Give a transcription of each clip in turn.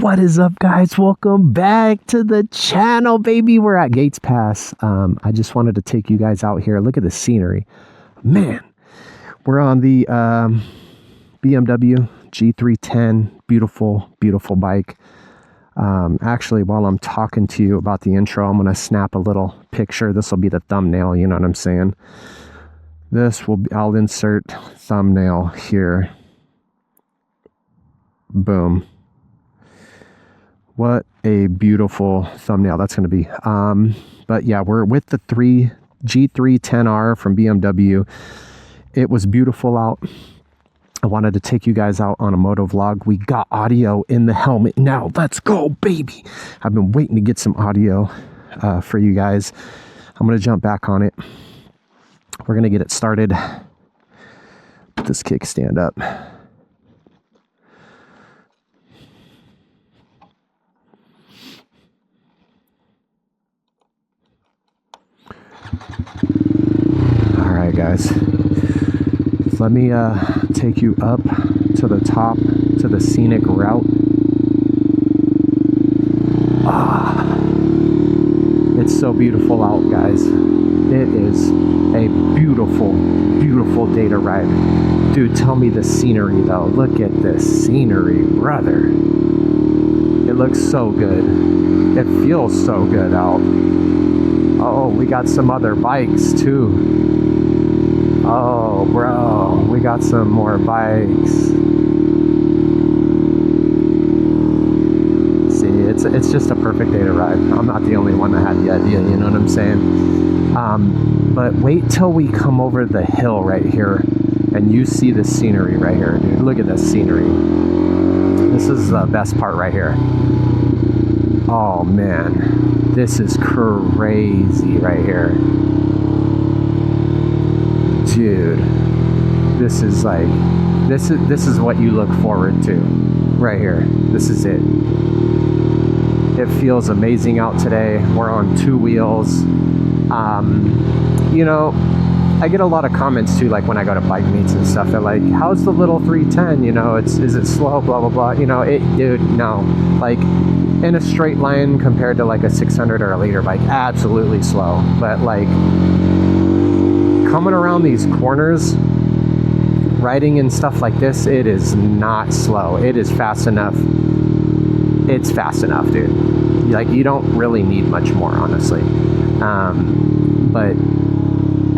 What is up, guys? Welcome back to the channel, baby. We're at Gates Pass. I just wanted to take you guys out here. Look at the scenery. Man, we're on the BMW G310. Beautiful, beautiful bike. Actually, while I'm talking to you about the intro, I'm going to snap a little picture. This will be the thumbnail, you know what I'm saying? I'll insert thumbnail here. Boom. What a beautiful thumbnail that's going to be. But yeah, we're with the G310R from BMW. It was beautiful out. I wanted to take you guys out on a moto vlog. We got audio in the helmet. Now let's go, baby. I've been waiting to get some audio for you guys. I'm going to jump back on it. We're going to get it started. Put this kickstand up. All right, guys, let me take you up to the top, to the scenic route. It's so beautiful out, guys. It is a beautiful, beautiful day to ride. Dude, tell me the scenery, though. Look at this scenery, brother. It looks so good. It feels so good out. Oh, we got some other bikes too. Oh, bro, we got some more bikes. See, it's just a perfect day to ride. I'm not the only one that had the idea, you know what I'm saying? But wait till we come over the hill right here and you see the scenery right here, dude. Look at this scenery. This is the best part right here. Oh, man. This is crazy right here. Dude, this is like, this is what you look forward to right here. This is it. It feels amazing out today. We're on two wheels. You know, I get a lot of comments too, like when I go to bike meets and stuff. They're like, how's the little 310? You know, is it slow, blah, blah, blah. You know, dude, no. Like, in a straight line compared to like a 600 or a liter bike, absolutely slow. But like, coming around these corners, riding and stuff like this, it is not slow. It is fast enough. It's fast enough, dude. Like, you don't really need much more, honestly. But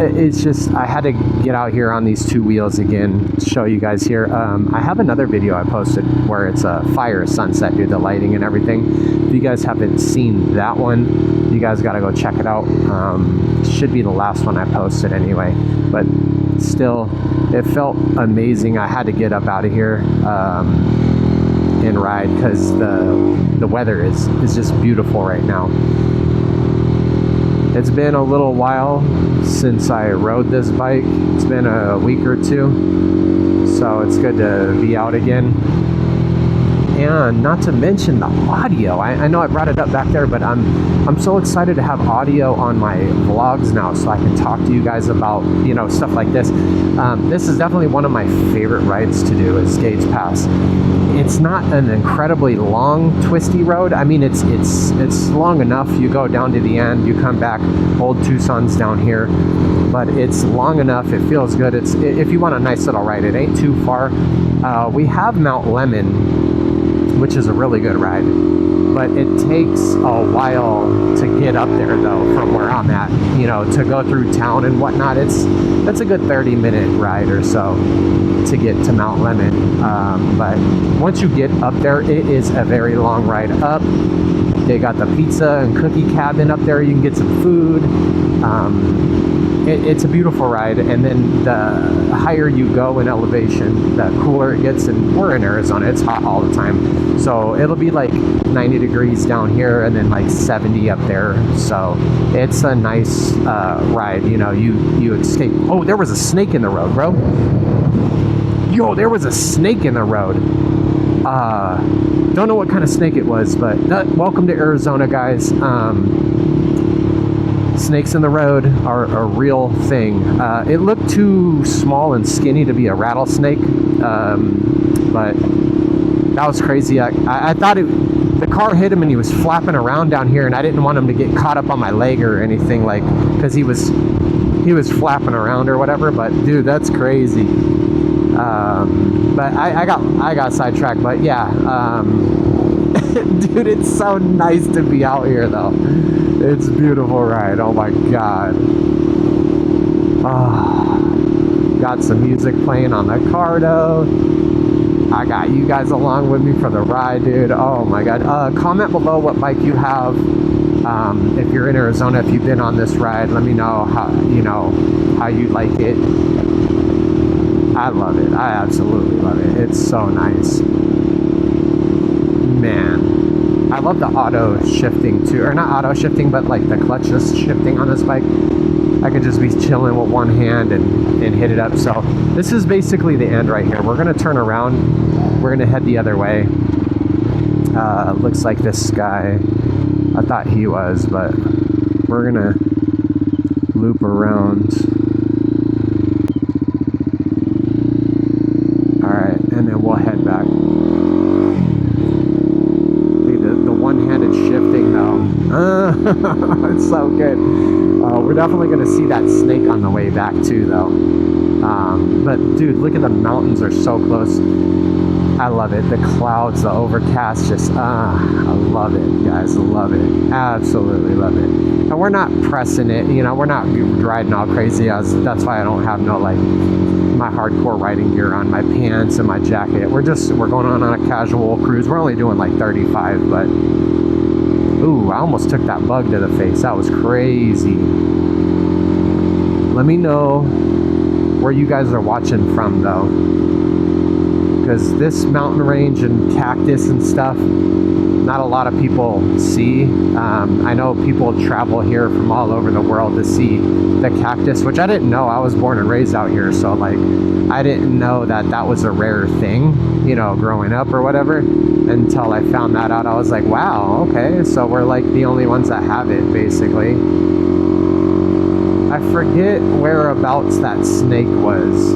it's just, I had to get out here on these two wheels again, show you guys here. I have another video I posted where it's a fire sunset, dude, the lighting and everything. If you guys haven't seen that one, you guys got to go check it out. Should be the last one I posted anyway, but still, it felt amazing. I had to get up out of here and ride because the weather is just beautiful right now. It's been a little while since I rode this bike. It's been a week or two, so it's good to be out again. And not to mention the audio. I know I brought it up back there, but I'm so excited to have audio on my vlogs now, so I can talk to you guys about, you know, stuff like this. This is definitely one of my favorite rides to do, is Gates Pass. It's not an incredibly long, twisty road. I mean, it's long enough. You go down to the end, you come back. Old Tucson's down here, but it's long enough. It feels good. If you want a nice little ride, it ain't too far. We have Mount Lemmon, which is a really good ride, but it takes a while to get up there, though, from where I'm at, you know, to go through town and whatnot. That's a good 30-minute ride or so to get to Mount Lemmon. But once you get up there, it is a very long ride up. They got the pizza and cookie cabin up there. You can get some food. It's a beautiful ride, and then the higher you go in elevation, the cooler it gets. And we're in Arizona, it's hot all the time, so it'll be like 90 degrees down here and then like 70 up there. So it's a nice ride. You know, you escape. Oh, there was a snake in the road, bro. Yo, there was a snake in the road. Don't know what kind of snake it was, but welcome to Arizona, guys. Snakes in the road are a real thing. It looked too small and skinny to be a rattlesnake, but That was crazy. I thought the car hit him and he was flapping around down here, and I didn't want him to get caught up on my leg or anything, like, because he was flapping around or whatever. But dude, that's crazy. But I got sidetracked. But yeah, dude, it's so nice to be out here though. It's a beautiful ride. Oh my god. Got some music playing on the car though. I got you guys along with me for the ride, dude. Oh my god. Comment below what bike you have. If you're in Arizona, if you've been on this ride, let me know how you like it. I love it. I absolutely love it. It's so nice. Man, I love the auto shifting too, or not auto shifting, but like the clutchless shifting on this bike. I could just be chilling with one hand and hit it up. So this is basically the end right here. We're gonna turn around. We're gonna head the other way. Looks like this guy, I thought he was, but we're gonna loop around. All right, and then we'll head back. The one-handed shifting though, it's so good. We're definitely going to see that snake on the way back too though. But dude, look at the mountains, are so close. I love it. The clouds, the overcast, just I love it, guys. Love it. Absolutely love it. And we're not pressing it, you know, we're not riding all crazy. That's why I don't have no like my hardcore riding gear on, my pants and my jacket. We're going on a casual cruise. We're only doing like 35, but ooh, I almost took that bug to the face. That was crazy. Let me know where you guys are watching from though, because this mountain range and cactus and stuff, not a lot of people see. I know people travel here from all over the world to see the cactus, which I didn't know. I was born and raised out here, so like I didn't know that was a rare thing, you know, growing up or whatever, until I found that out. I was like, wow, okay, so we're like the only ones that have it, basically. I forget whereabouts that snake was.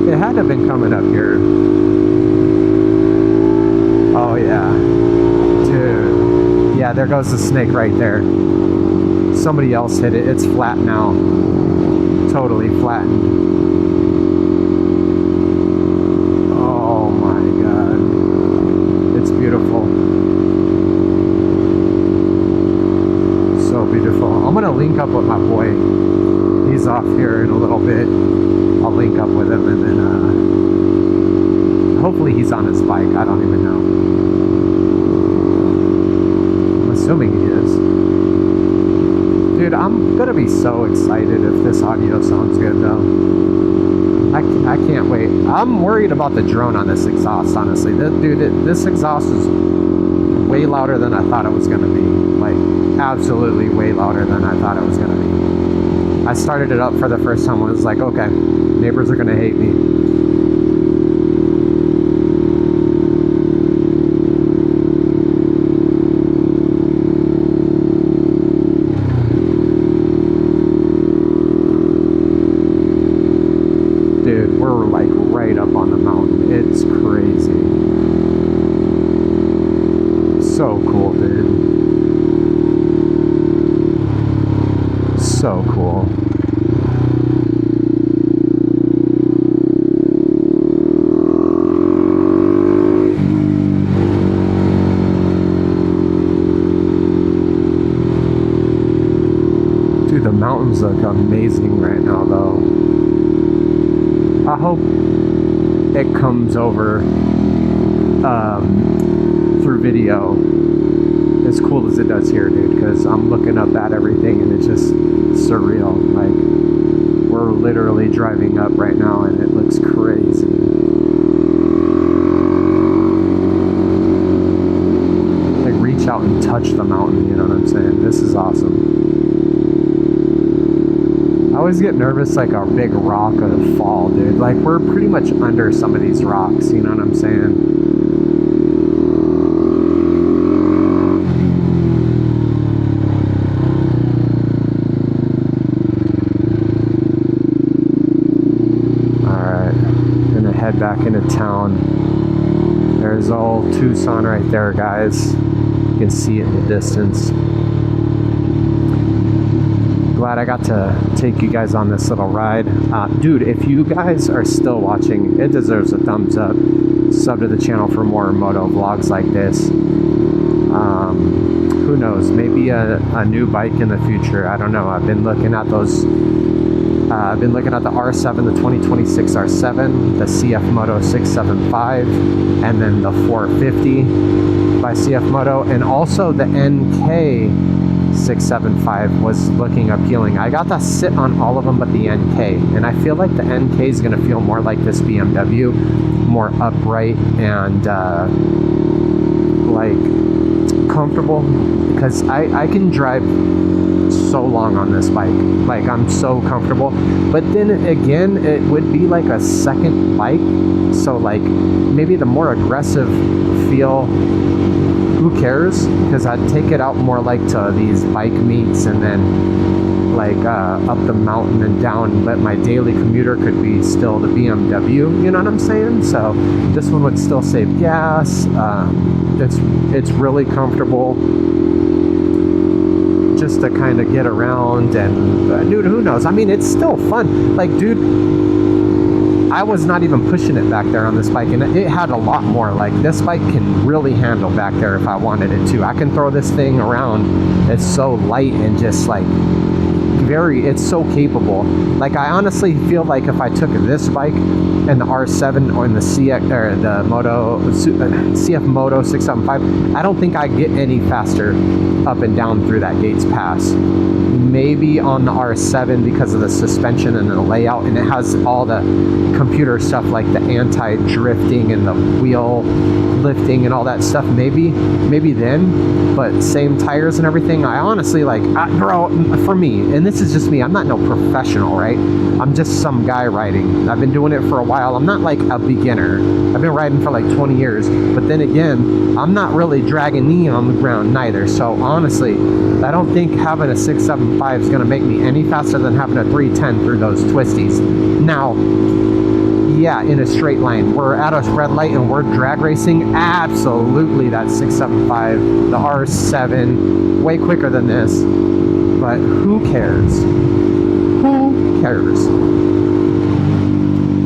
It had to have been coming up here. Oh yeah, dude. Yeah, there goes the snake right there. Somebody else hit it. It's flat now. Totally flattened. Oh my god. It's beautiful. So beautiful. I'm gonna link up with my boy. He's off here in a little bit. I'll link up with him, and then hopefully he's on his bike. I don't even know. I'm assuming he is. Dude, I'm gonna be so excited if this audio sounds good though. I can't wait. I'm worried about the drone on this exhaust, honestly. This exhaust is way louder than I thought it was gonna be. Like, absolutely way louder than I thought it was gonna be. I started it up for the first time. I was like, okay, neighbors are gonna hate me. Dude, we're like right up on the mountain. It's crazy. So cool, dude. So cool. Dude, the mountains look amazing right now though. I hope it comes over through video as cool as it does here, dude, because I'm looking up at everything and it's just surreal. Like, we're literally driving up right now and it looks crazy. Like, reach out and touch the mountain, you know what I'm saying? This is awesome. I always get nervous like a big rock would fall, dude. Like, we're pretty much under some of these rocks, you know what I'm saying? Alright, gonna head back into town. There's old Tucson right there, guys. You can see it in the distance. Glad I got to take you guys on this little ride. Dude, if you guys are still watching, it deserves a thumbs up. Sub to the channel for more moto vlogs like this. Who knows, maybe a new bike in the future. I don't know. I've been looking at those. I've been looking at the R7, the 2026 R7, the CFMOTO 675, and then the 450 by CFMOTO, and also the NK 675 was looking appealing. I got to sit on all of them but the NK, and I feel like the NK is going to feel more like this BMW, more upright and like comfortable, because I can drive so long on this bike. Like, I'm so comfortable. But then again, it would be like a second bike, so like maybe the more aggressive feel, who cares? Because I'd take it out more like to these bike meets, and then like up the mountain and down, but my daily commuter could be still the BMW, you know what I'm saying? So this one would still save gas. It's really comfortable just to kind of get around, and dude, who knows? I mean, it's still fun. Like, dude, I was not even pushing it back there on this bike, and it had a lot more. Like, this bike can really handle back there if I wanted it to. I can throw this thing around. It's so light and just like it's so capable. Like, I honestly feel like if I took this bike and the R7 or in the CFMOTO 675, I don't think I'd get any faster up and down through that Gates Pass. Maybe on the R7 because of the suspension and the layout, and it has all the computer stuff like the anti-drifting and the wheel lifting and all that stuff. Maybe then, but same tires and everything. I honestly, like, bro, for me, and this is just me, I'm not no professional, right? I'm just some guy riding. I've been doing it for a while. I'm not like a beginner. I've been riding for like 20 years, but then again, I'm not really dragging knee on the ground neither. So honestly, I don't think having a 675 is going to make me any faster than having a 310 through those twisties. Now, yeah, in a straight line, we're at a red light and we're drag racing, absolutely that 675, the R7, way quicker than this, but who cares? Who cares?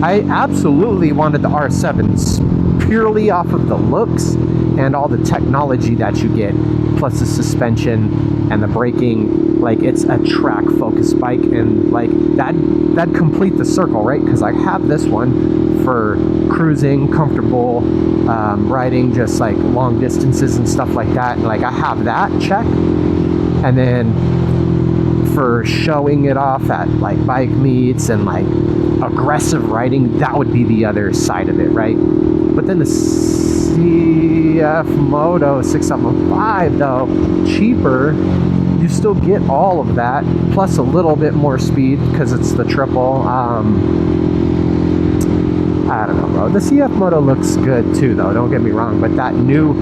I absolutely wanted the R7s purely off of the looks and all the technology that you get, plus the suspension and the braking. Like, it's a track focused bike, and like that'd complete the circle, right? Because I have this one for cruising, comfortable riding, just like long distances and stuff like that. And like, I have that check, and then for showing it off at like bike meets and like aggressive riding, that would be the other side of it, right? But then the CFMOTO 675, though, cheaper, you still get all of that, plus a little bit more speed because it's the triple. I don't know, bro. The CFMOTO looks good too, though, don't get me wrong, but that new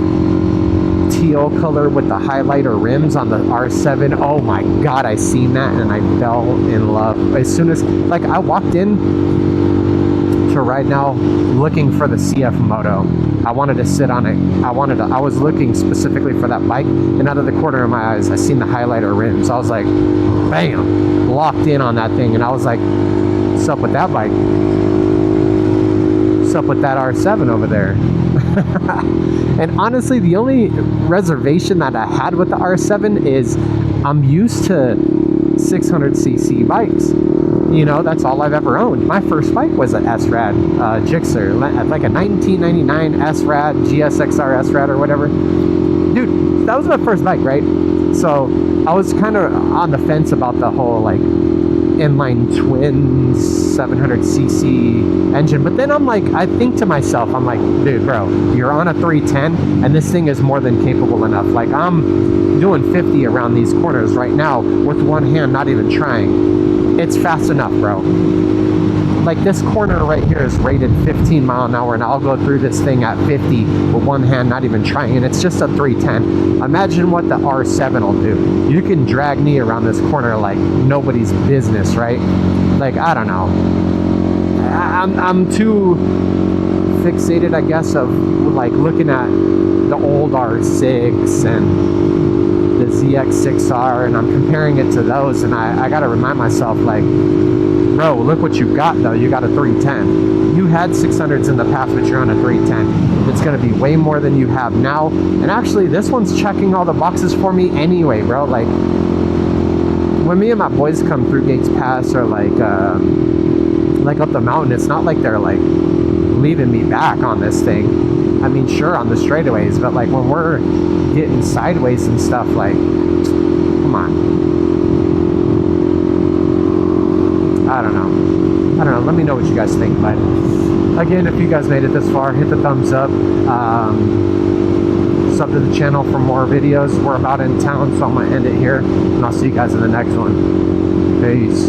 teal color with the highlighter rims on the R7, oh my god, I seen that and I fell in love. As soon as, like, I walked in to ride now looking for the CFMOTO. I wanted to sit on it. I was looking specifically for that bike, and out of the corner of my eyes, I seen the highlighter rims. I was like, bam, locked in on that thing, and I was like, what's up with that bike? What's up with that R7 over there? And honestly, the only reservation that I had with the R7 is I'm used to 600cc bikes. You know, that's all I've ever owned. My first bike was an S-Rad Gixxer, like a 1999 S-Rad, GSXR S-Rad or whatever. Dude, that was my first bike, right? So I was kind of on the fence about the whole like inline twin 700cc engine, but then I'm like, I think to myself, I'm like, dude, bro, you're on a 310 and this thing is more than capable enough. Like, I'm doing 50 around these corners right now with one hand, not even trying. It's fast enough, bro. Like, this corner right here is rated 15 mile an hour, and I'll go through this thing at 50 with one hand, not even trying, and it's just a 310. Imagine what the R7 will do. You can drag me around this corner like nobody's business, right? Like, I don't know. I'm too fixated, I guess, of like looking at the old R6 and the ZX6R, and I'm comparing it to those, and I gotta remind myself, like, bro, look what you got though. You got a 310. You had 600s in the past, but you're on a 310. It's gonna be way more than you have now. And actually, this one's checking all the boxes for me anyway, bro. Like, when me and my boys come through Gates Pass or like up the mountain, it's not like they're like leaving me back on this thing. I mean, sure, on the straightaways, but like when we're getting sideways and stuff, like, come on. I don't know. Let me know what you guys think. But again, if you guys made it this far, hit the thumbs up. Sub to the channel for more videos. We're about in town, so I'm gonna end it here, and I'll see you guys in the next one. Peace.